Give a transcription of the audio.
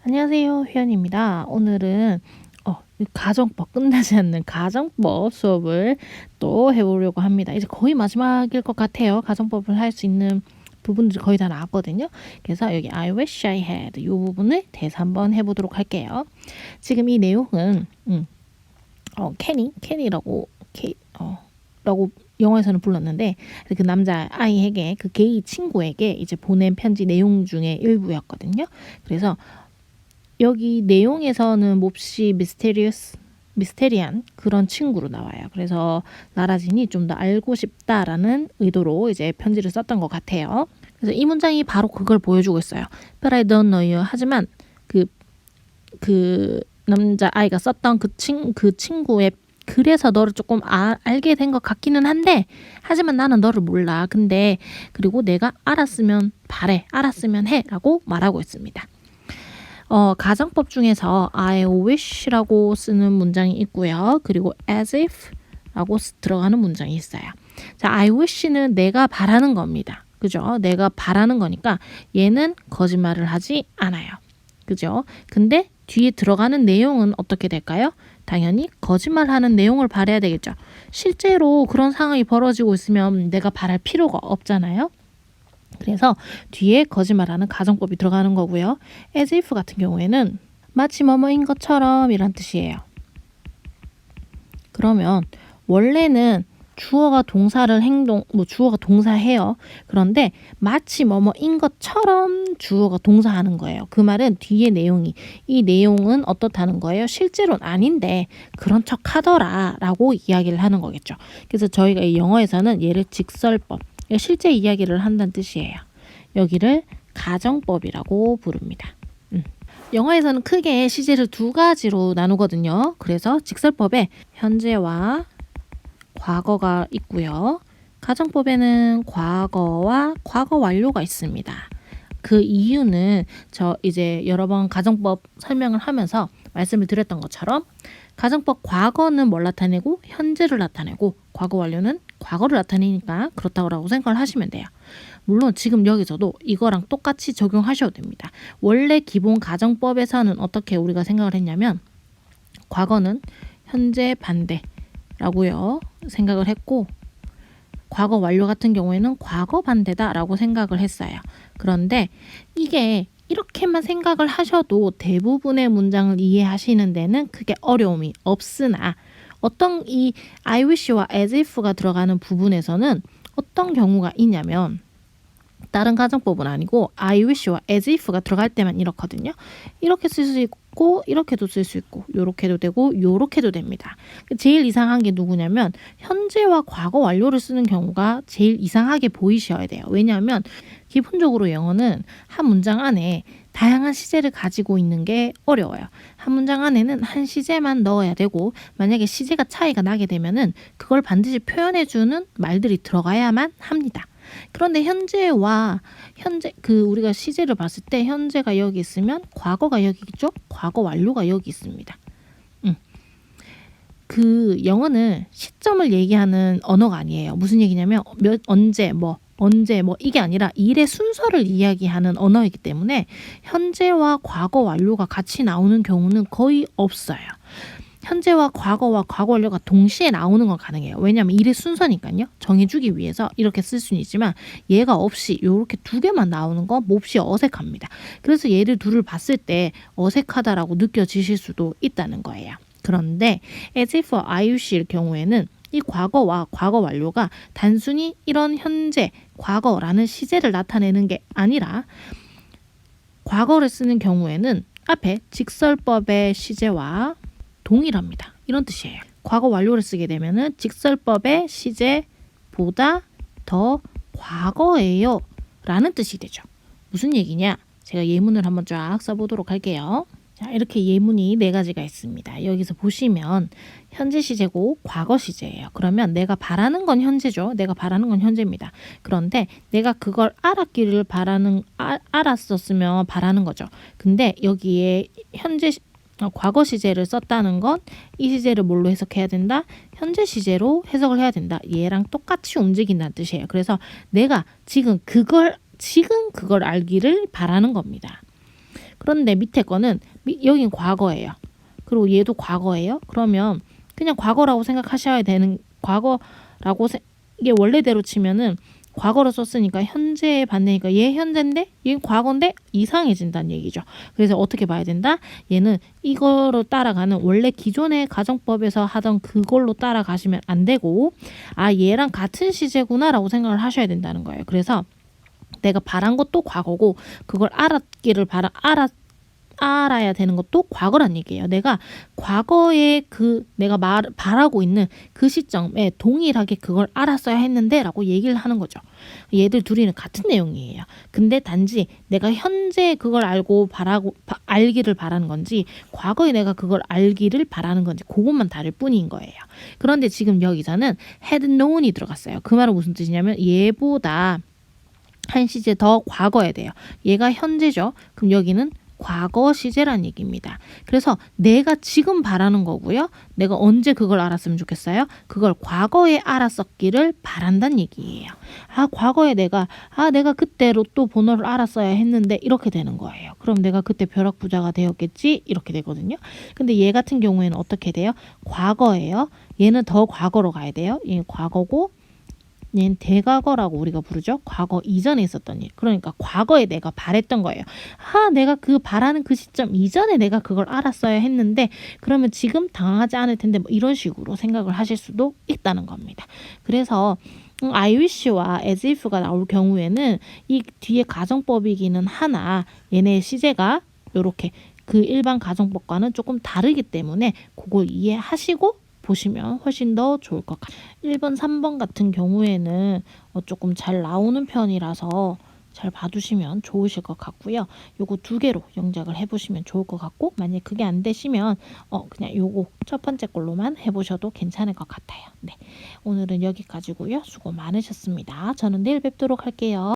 안녕하세요, 휘연입니다. 오늘은 가정법, 끝나지 않는 가정법 수업을 또 해보려고 합니다. 이제 거의 마지막일 것 같아요. 가정법을 할 수 있는 부분들이 거의 다 나왔거든요. 그래서 여기 I wish I had 이 부분을 대해서 한번 해보도록 할게요. 지금 이 내용은 케니라고 라고 영어에서는 불렀는데 그 남자 아이에게 그 게이 친구에게 이제 보낸 편지 내용 중에 일부였거든요. 그래서 여기 내용에서는 몹시 미스테리한 그런 친구로 나와요. 그래서 나라진이 좀 더 알고 싶다라는 의도로 이제 편지를 썼던 것 같아요. 그래서 이 문장이 바로 그걸 보여주고 있어요. But I don't know you. 하지만 그 남자 아이가 썼던 그 친구의 그래서 너를 조금 알게 된 것 같기는 한데 하지만 나는 너를 몰라. 근데 그리고 내가 알았으면 바래. 알았으면 해. 라고 말하고 있습니다. 가정법 중에서 I wish라고 쓰는 문장이 있고요. 그리고 as if라고 들어가는 문장이 있어요. 자, I wish는 내가 바라는 겁니다. 그죠? 내가 바라는 거니까 얘는 거짓말을 하지 않아요. 그죠? 근데 뒤에 들어가는 내용은 어떻게 될까요? 당연히 거짓말하는 내용을 바라야 되겠죠. 실제로 그런 상황이 벌어지고 있으면 내가 바랄 필요가 없잖아요. 그래서 뒤에 거짓말하는 가정법이 들어가는 거고요. as if 같은 경우에는 마치 뭐뭐인 것처럼 이란 뜻이에요. 그러면 원래는 주어가 동사를 주어가 동사해요. 그런데 마치 뭐뭐인 것처럼 주어가 동사하는 거예요. 그 말은 뒤에 이 내용은 어떻다는 거예요? 실제로는 아닌데 그런 척 하더라 라고 이야기를 하는 거겠죠. 그래서 저희가 이 영어에서는 얘를 직설법, 실제 이야기를 한다는 뜻이에요. 여기를 가정법이라고 부릅니다. 영어에서는 크게 시제를 두 가지로 나누거든요. 그래서 직설법에 현재와 과거가 있고요. 가정법에는 과거와 과거 완료가 있습니다. 그 이유는 저 이제 여러 번 가정법 설명을 하면서 말씀을 드렸던 것처럼 가정법 과거는 뭘 나타내고 현재를 나타내고 과거 완료는 과거를 나타내니까 그렇다고 생각을 하시면 돼요. 물론 지금 여기서도 이거랑 똑같이 적용하셔도 됩니다. 원래 기본 가정법에서는 어떻게 우리가 생각을 했냐면 과거는 현재 반대라고요 생각을 했고 과거 완료 같은 경우에는 과거 반대다라고 생각을 했어요. 그런데 이게 이렇게만 생각을 하셔도 대부분의 문장을 이해하시는 데는 크게 어려움이 없으나 어떤 이 I wish와 as if가 들어가는 부분에서는 어떤 경우가 있냐면 다른 가정법은 아니고 I wish와 as if가 들어갈 때만 이렇거든요. 이렇게 쓸 수 있고 이렇게도 쓸 수 있고 요렇게도 되고 요렇게도 됩니다. 제일 이상한 게 누구냐면 현재와 과거 완료를 쓰는 경우가 제일 이상하게 보이셔야 돼요. 왜냐하면 기본적으로 영어는 한 문장 안에 다양한 시제를 가지고 있는 게 어려워요. 한 문장 안에는 한 시제만 넣어야 되고 만약에 시제가 차이가 나게 되면은 그걸 반드시 표현해주는 말들이 들어가야만 합니다. 그런데 우리가 시제를 봤을 때 현재가 여기 있으면 과거가 여기 있죠? 과거 완료가 여기 있습니다. 그 영어는 시점을 얘기하는 언어가 아니에요. 무슨 얘기냐면 언제 이게 아니라 일의 순서를 이야기하는 언어이기 때문에 현재와 과거 완료가 같이 나오는 경우는 거의 없어요. 현재와 과거 완료가 동시에 나오는 건 가능해요. 왜냐하면 일의 순서니까요. 정해주기 위해서 이렇게 쓸 수는 있지만 얘가 없이 이렇게 두 개만 나오는 건 몹시 어색합니다. 그래서 얘를 둘을 봤을 때 어색하다라고 느껴지실 수도 있다는 거예요. 그런데 as if I wish일 경우에는 이 과거와 과거 완료가 단순히 이런 현재, 과거라는 시제를 나타내는 게 아니라 과거를 쓰는 경우에는 앞에 직설법의 시제와 동일합니다. 이런 뜻이에요. 과거 완료를 쓰게 되면은 직설법의 시제보다 더 과거예요 라는 뜻이 되죠. 무슨 얘기냐? 제가 예문을 한번 쫙 써보도록 할게요. 자, 이렇게 예문이 4가지가 있습니다. 여기서 보시면 현재 시제고 과거 시제예요. 그러면 내가 바라는 건 현재죠. 내가 바라는 건 현재입니다. 그런데 내가 그걸 알았었으면 바라는 거죠. 근데 여기에 과거 시제를 썼다는 건 이 시제를 뭘로 해석해야 된다? 현재 시제로 해석을 해야 된다. 얘랑 똑같이 움직인다는 뜻이에요. 그래서 내가 지금 그걸 알기를 바라는 겁니다. 그런데 밑에 거는 여긴 과거예요. 그리고 얘도 과거예요. 그러면 그냥 과거라고 생각하셔야 되는 과거라고 이게 원래대로 치면은 과거로 썼으니까 현재에 반대니까 얘 현재인데 얘 과거인데 이상해진다는 얘기죠. 그래서 어떻게 봐야 된다? 얘는 이거로 따라가는 원래 기존의 가정법에서 하던 그걸로 따라가시면 안 되고 얘랑 같은 시제구나라고 생각을 하셔야 된다는 거예요. 그래서 내가 바란 것도 과거고 그걸 알아야 되는 것도 과거란 얘기예요. 내가 과거에 내가 바라고 있는 그 시점에 동일하게 그걸 알았어야 했는데 라고 얘기를 하는 거죠. 얘들 둘이는 같은 내용이에요. 근데 단지 내가 현재 그걸 알기를 바라는 건지 과거에 내가 그걸 알기를 바라는 건지 그것만 다를 뿐인 거예요. 그런데 지금 여기서는 had known이 들어갔어요. 그 말은 무슨 뜻이냐면 얘보다 한 시제 더 과거에 돼요. 얘가 현재죠. 그럼 여기는 과거 시제란 얘기입니다. 그래서 내가 지금 바라는 거고요. 내가 언제 그걸 알았으면 좋겠어요? 그걸 과거에 알았었기를 바란다는 얘기예요. 과거에 내가 그때 로또 번호를 알았어야 했는데 이렇게 되는 거예요. 그럼 내가 그때 벼락부자가 되었겠지? 이렇게 되거든요. 근데 얘 같은 경우에는 어떻게 돼요? 과거예요. 얘는 더 과거로 가야 돼요. 얘는 과거고 얘는 대과거라고 우리가 부르죠. 과거 이전에 있었던 일. 그러니까 과거에 내가 바랬던 거예요. 내가 그 바라는 그 시점 이전에 내가 그걸 알았어야 했는데 그러면 지금 당하지 않을 텐데 뭐 이런 식으로 생각을 하실 수도 있다는 겁니다. 그래서 I wish와 as if가 나올 경우에는 이 뒤에 가정법이기는 하나 얘네 시제가 이렇게 그 일반 가정법과는 조금 다르기 때문에 그걸 이해하시고 보시면 훨씬 더 좋을 것 같아요. 1번, 3번 같은 경우에는 조금 잘 나오는 편이라서 잘 봐두시면 좋으실 것 같고요. 요거 2개로 영작을 해보시면 좋을 것 같고 만약에 그게 안 되시면 그냥 요거 첫 번째 걸로만 해보셔도 괜찮을 것 같아요. 네, 오늘은 여기까지고요. 수고 많으셨습니다. 저는 내일 뵙도록 할게요.